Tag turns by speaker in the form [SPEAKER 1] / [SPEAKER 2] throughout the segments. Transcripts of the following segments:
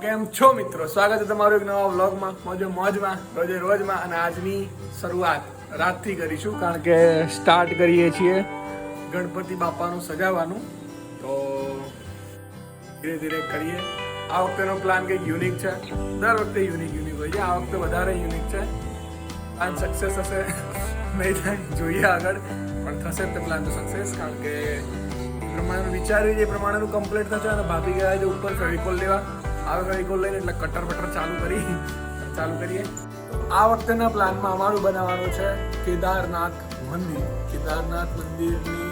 [SPEAKER 1] કેમ છો મિત્રો? સ્વાગત છે તમારું એક નવા વ્લોગમાં, મોજમાં રોજે રોજમાં. અને આજની શરૂઆત રાતથી કરીશું, કારણ કે સ્ટાર્ટ કરીએ છીએ ગણપતિ બાપાનું સજાવવાનું. તો ધીરે ધીરે કરીએ. આ વખતેનો પ્લાન કંઈક યુનિક છે. દર વખતે યુનિક હોય છે, આ વખતે વધારે યુનિક છે. પ્લાન સક્સેસ હશે નહીં થાય જોઈએ આગળ, પણ થશે તે પ્લાન તો સક્સેસ, કારણ કે પ્રમાણે વિચાર્યું એ પ્રમાણેનું કમ્પ્લીટ થશે. અને ભાભી ગયા છે ઉપર ફેવિકોલ લેવા, આવે ફેવિકોલ લઈને એટલે કટર બટર ચાલુ કરીએ. તો આ વખતેના પ્લાનમાં અમારું બનાવવાનું છે કેદારનાથ મંદિર. કેદારનાથ મંદિરની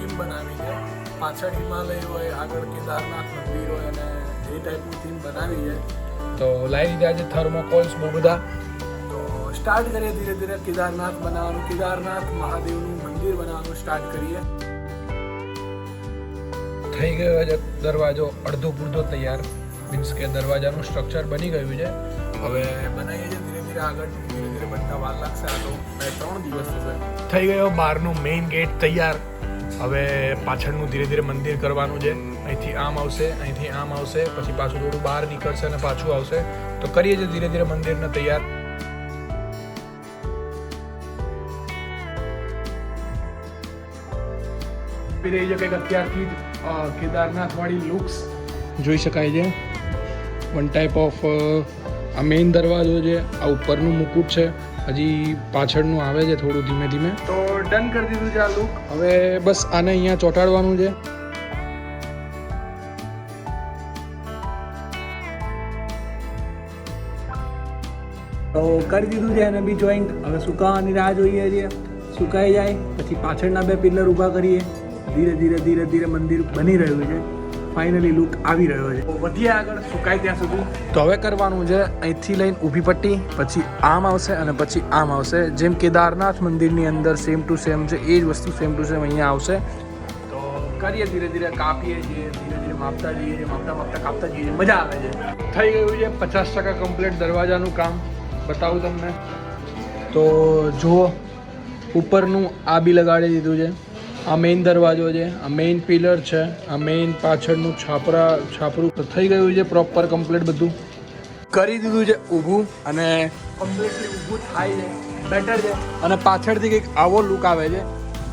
[SPEAKER 1] થીમ બનાવી છે. પાછળ હિમાલય હોય, આગળ કેદારનાથ મંદિર હોય, અને એ ટાઈપની થીમ બનાવી છે. તો લાવી દીધા છે થર્મોકોલ્સ બહુ બધા. તો સ્ટાર્ટ કરીએ ધીરે ધીરે કેદારનાથ બનાવવાનું, કેદારનાથ મહાદેવનું મંદિર બનાવવાનું સ્ટાર્ટ કરીએ. થઈ ગયો છે દરવાજો અડધો પૂરતો તૈયાર, મીન્સ કે દરવાજાનું સ્ટ્રક્ચર બની ગયું છે. હવે બનાવીએ છીએ ધીરે ધીરે આગળ, ધીરે ધીરે બનતા વાર લાગશે. આ તો 2-3 દિવસ થશે. થઈ ગયો બહારનું મેઇન ગેટ તૈયાર. હવે પાછળનું ધીરે ધીરે મંદિર કરવાનું છે. અહીંથી આમ આવશે, અહીંથી આમ આવશે, પછી પાછું થોડું બહાર નીકળશે અને પાછું આવશે. તો કરીએ છીએ ધીરે ધીરે મંદિરને તૈયાર. રહી છે કંઈક અત્યારથી જ કેદારનાથ વાળી લુક્સ જોઈ શકાય છે. વન ટાઈપ ઓફ આ મેઇન દરવાજો છે, આ ઉપરનું મુકુટ છે, હજી પાછળનું આવે છે થોડું ધીમે ધીમે. તો ડન કરી દીધું છે આ લુક. હવે બસ આને અહીંયા ચોંટાડવાનું છે. તો કરી દીધું છે એને બી જોઈન્ટ. હવે સુકાવાની રાહ જોઈએ છીએ. સુકાઈ જાય પછી પાછળના 2 પિલર ઊભા કરીએ. ધીરે ધીરે મંદિર બની રહ્યું છે. ફાઇનલી લુક આવી રહ્યો છે. વધીએ આગળ સુકાય ત્યાં સુધી. તો હવે કરવાનું છે અહીંથી લઈને ઊભી પટ્ટી, પછી આમ આવશે અને પછી આમ આવશે. જેમ કેદારનાથ મંદિરની અંદર સેમ ટુ સેમ છે, એ જ વસ્તુ સેમ ટુ સેમ અહીંયા આવશે. તો કરીએ ધીરે ધીરે, કાપીએ છીએ, ધીરે ધીરે માપતા જઈએ છીએ, માપતા કાપતા જઈએ છીએ. મજા આવે છે. થઈ ગયું છે 50% કમ્પ્લીટ દરવાજાનું કામ. બતાવું તમને. તો જુઓ, ઉપરનું આ બી લગાડી દીધું છે. આ મેઇન દરવાજો છે, આ મેઇન પિલર છે, આ મેઇન પાછળનું છાપરું થઈ ગયું છે પ્રોપર કમ્પ્લીટ. બધું કરી દીધું છે ઊભું, અને કમ્પ્લીટલી ઊભું થાય છે બેટર છે. અને પાછળથી કંઈક આવો લુક આવે છે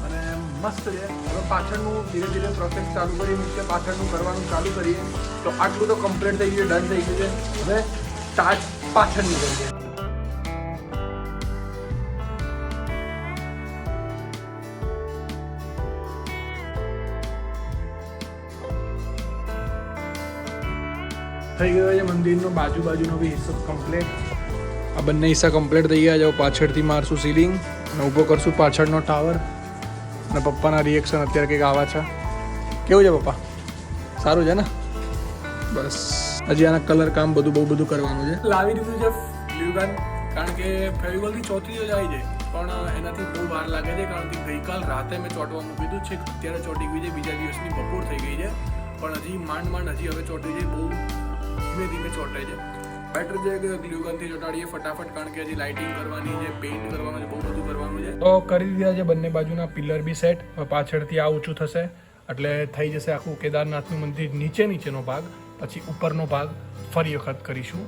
[SPEAKER 1] અને મસ્ત છે. હવે પાછળનું ધીરે ધીરે પ્રોસેસ ચાલુ કરીએ, મીન્સ કે પાછળનું કરવાનું ચાલુ કરીએ. તો આટલું તો કમ્પ્લીટ થઈ ગયું, ડન થઈ ગયું છે. હવે સ્ટાર્ટ પાછળની કરીએ. થઈ ગયો છે મંદિરનો બાજુનો બી હિસ્સો કમ્પ્લીટ. આ બંને હિસ્સા કમ્પ્લીટ થઈ ગયા છે. પાછળથી મારશું સીલિંગ અને ઊભો કરશું પાછળનો ટાવર. અને પપ્પાના રિએક્શન અત્યારે કંઈક આવા છે. કેવું છે પપ્પા? સારું છે ને? બસ હજી આના કલર કામ બહુ બધું કરવાનું છે. લાવી દીધું છે ગ્લુગન, કારણ કે ફેવિકોલથી ચોથી જાય છે, પણ એનાથી બહુ વાર લાગે છે. કારણ કે ગઈકાલ રાતે મેં ચોંટવા મૂકી દીધું છે, અત્યારે ચોંટી ગઈ છે. બીજા દિવસની બપોર થઈ ગઈ છે, પણ હજી માંડ હજી હવે ચોંટી છે. બહુ ધીમે ચોંટે છે. બેટર છે કે ગ્લુગનથી ચોંટાડીએ ફટાફટ, કારણ કે હજી લાઇટિંગ કરવાની છે, પેઇન્ટ કરવાનું છે, બહુ બધું કરવાનું છે. તો કરી દીધા છે બંને બાજુના પિલર બી સેટ. હવે પાછળથી આ ઊંચું થશે એટલે થઈ જશે આખું કેદારનાથનું મંદિર. નીચેનો ભાગ, પછી ઉપરનો ભાગ ફરી વખત કરીશું.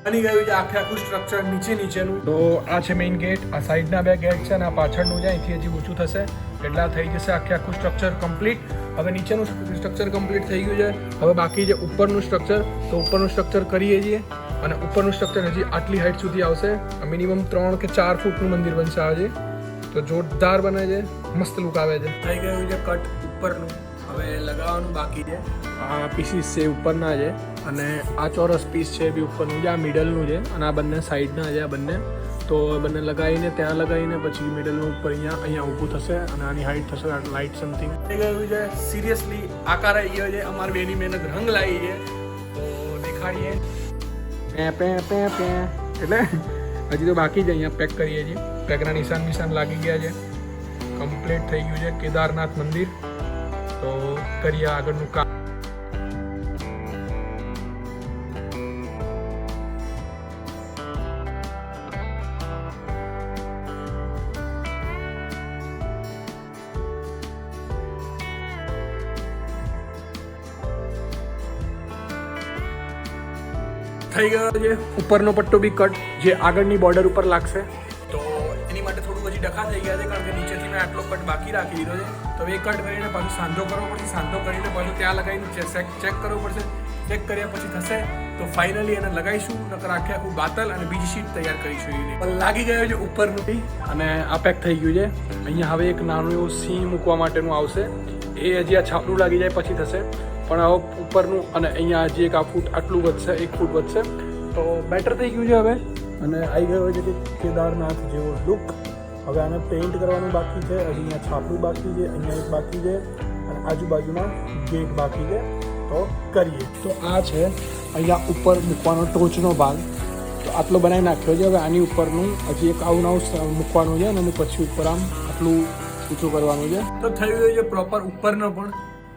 [SPEAKER 1] બની ગયું છે આખું સ્ટ્રક્ચર નીચેનું. તો આ છે મેઇન ગેટ, આ સાઈડના 2 ગેટ છે અને આ પાછળનું છે. અહીંથી હજી ઊંચું થશે એટલે થઈ જશે આખું સ્ટ્રક્ચર કમ્પ્લીટ. હવે નીચેનું સ્ટ્રક્ચર કમ્પ્લીટ થઈ ગયું છે. હવે બાકી છે ઉપરનું સ્ટ્રક્ચર. તો ઉપરનું સ્ટ્રક્ચર કરીએ છીએ, અને ઉપરનું સ્ટ્રક્ચર હજી આટલી હાઈટ સુધી આવશે. મિનિમમ 3 કે 4 ફૂટનું મંદિર બનશે આજે. તો જોરદાર બને છે, મસ્ત લુક આવે છે. થઈ ગયું છે કટ ઉપરનું. હવે લગાવવાનું બાકી છે. આ પીસીસ છે ઉપરના છે, અને આ ચોરસ પીસ છે બી ઉપરનું છે, આ મિડલનું છે, અને આ બંને સાઈડના છે. આ બંને તો બંને લગાવીને ત્યાં લગાવીને પછી મિડલનું ઉપર અહીંયા ઊભું થશે, અને આની હાઈટ થશે લાઇટ સમથિંગ. થઈ ગયું છે સિરિયસલી. આકાર આવી ગયો છે. અમારી બેની મહેનત રંગ લાવી છે. તો દેખાડીએ. એટલે હજી તો બાકી છે. અહીંયા પેક કરીએ છીએ. પેકના નિશાન લાગી ગયા છે. કમ્પ્લીટ થઈ ગયું છે કેદારનાથ મંદિર. તો કરીએ આગળનું કામ. થઈ ગયો છે ઉપરનો પટ્ટો બી કટ, જે આગળની બોર્ડર ઉપર લાગશે. તો એની માટે થોડું હજી ડખા થઈ ગયા છે, કારણ કે નીચેથી મેં આટલો કટ બાકી રાખી દીધો છે. તો એ કટ કરીને પાછું સાંધો કરવો પડશે, સાંધો કરીને પાછું ત્યાં લગાવીને ચેક કરવું પડશે. ચેક કર્યા પછી થશે તો ફાઇનલી એને લગાવીશું, નકર આખે આખું બાતલ અને બીજી શીટ તૈયાર કરીશું. એને લાગી ગયો છે ઉપરનું બી, અને આ પેક થઈ ગયું છે. અહીંયા હવે એક નાનું એવું સી મૂકવા માટેનું આવશે, એ હજી આ છાપરું લાગી જાય પછી થશે. પણ હવે ઉપરનું અને અહીંયા હજી એક આ ફૂટ આટલું વધશે, 1 ફૂટ વધશે, તો બેટર થઈ ગયું છે હવે. અને આવી ગયો છે કે કેદારનાથ જેવો લુક. હવે આને પેઇન્ટ કરવાનું બાકી છે, હજી અહીંયા છાપરું બાકી છે, અહીંયા એક બાકી છે, અને આજુબાજુના ગેટ બાકી છે. તો કરીએ. તો આ છે અહીંયા ઉપર મૂકવાનો ટોચનો ભાગ, તો આટલો બનાવી નાખ્યો છે. હવે આની ઉપરનું હજી એક આવું નવું મૂકવાનું છે, અને પછી ઉપર આમ આટલું ઊંચું કરવાનું છે. તો થઈ ગયું છે પ્રોપર ઉપરનો પણ.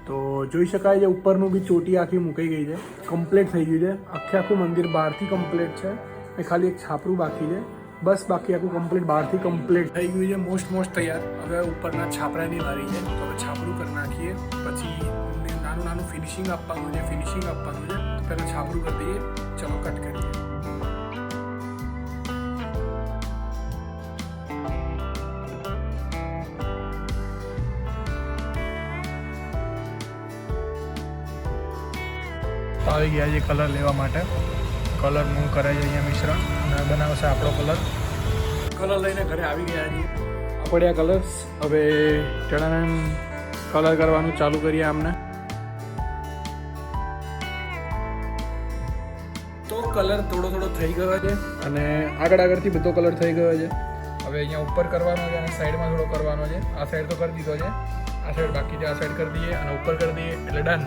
[SPEAKER 1] તો જોઈ શકાય છે ઉપરનું બી ચોટી આખી મૂકાઈ ગઈ છે, કમ્પ્લીટ થઈ ગયું છે. આખું મંદિર બહારથી કમ્પ્લીટ છે, એ ખાલી એક છાપરું બાકી છે, બસ. બાકી આખું કમ્પ્લીટ બહારથી કમ્પ્લીટ થઈ ગયું છે, મોસ્ટ તૈયાર. હવે ઉપરના છાપરાની વારી છે, તો હવે છાપરું કરી નાખીએ, પછી નાનું ફિનિશિંગ આપવાનું છે. તો પહેલાં છાપરું કરી દઈએ. ચલો કટ કરીએ. આવી ગયા છે કલર લેવા માટે. કલરનું કરે છે અહીંયા મિશ્રણ, અને બનાવશે આપણો કલર લઈને ઘરે આવી ગયા છીએ. આપણે આ કલર્સ હવે ચણાને કલર કરવાનું ચાલુ કરીએ આમને. તો કલર થોડો થઈ ગયો છે, અને આગળથી બધો કલર થઈ ગયો છે. હવે અહીંયા ઉપર કરવાનો છે, અને સાઈડમાં થોડો કરવાનો છે. આ સાઈડ તો કરી દીધો છે, આ સાઈડ બાકી છે. આ સાઈડ કરી દઈએ અને ઉપર કરી દઈએ, એટલે ડન.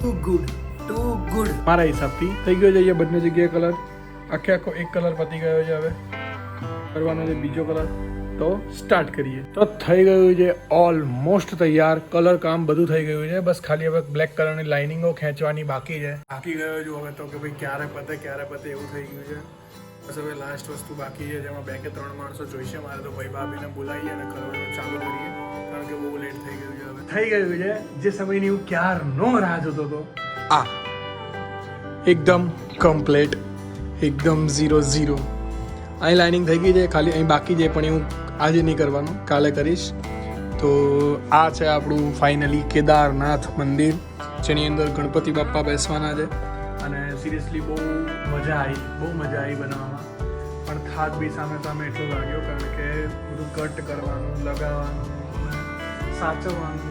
[SPEAKER 1] ટુ ગુડ મારા હિસાબથી થઈ ગયો છે. અહીંયા બંને જગ્યાએ કલર, આખો એક કલર પતી ગયો છે. હવે કરવાનો છે બીજો કલર. તો સ્ટાર્ટ કરીએ. તો થઈ ગયું છે ઓલમોસ્ટ તૈયાર. કલર કામ બધું થઈ ગયું છે, બસ ખાલી હવે બ્લેક કલરની લાઇનિંગો ખેંચવાની બાકી છે. બાકી ગયો છું હવે તો, કે ભાઈ ક્યારે પતે એવું થઈ ગયું છે. બસ હવે લાસ્ટ વસ્તુ બાકી છે, જેમાં 2 કે 3 માણસો જોઈશે મારે. તો ભાઈ ભાભીને બોલાવીએ અને કરવાનું ચાલુ કરીએ, કારણ કે બહુ લેટ થઈ ગયું છે. હવે થઈ ગયું છે જે સમયની હું ક્યારનો રાહ જોતો હતો. આ એકદમ કમ્પ્લીટ, એકદમ 0-0. અહીં લાઇનિંગ થઈ ગઈ છે, ખાલી અહીં બાકી છે, પણ હું આજે નહીં કરવાનું, કાલે કરીશ. તો આ છે આપણું ફાઇનલી કેદારનાથ મંદિર, જેની અંદર ગણપતિ બાપ્પા બેસવાના છે. અને સિરિયસલી બહુ મજા આવી બનાવવામાં. પણ થાક બી સામે એટલો લાગ્યો, કારણ કે બધું કટ કરવાનું, લગાવવાનું, સાચવવાનું.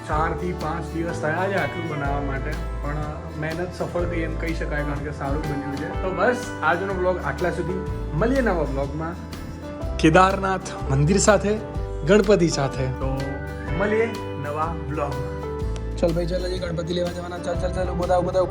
[SPEAKER 1] 4 થી 5 દિવસ થયા છે આટલું બનાવવા માટે, પણ મહેનત સફળ થઈ એમ કહી શકાય, કારણ કે સારું બન્યું છે. તો બસ આજનો બ્લોગ આટલા સુધી. મળીએ નવા બ્લોગમાં કેદારનાથ મંદિર સાથે, ગણપતિ સાથે. તો મળીએ નવા બ્લોગમાં. ચાલ ભાઈ, ચાલ હજી ગણપતિ લેવા જવાના. ચાલ બધા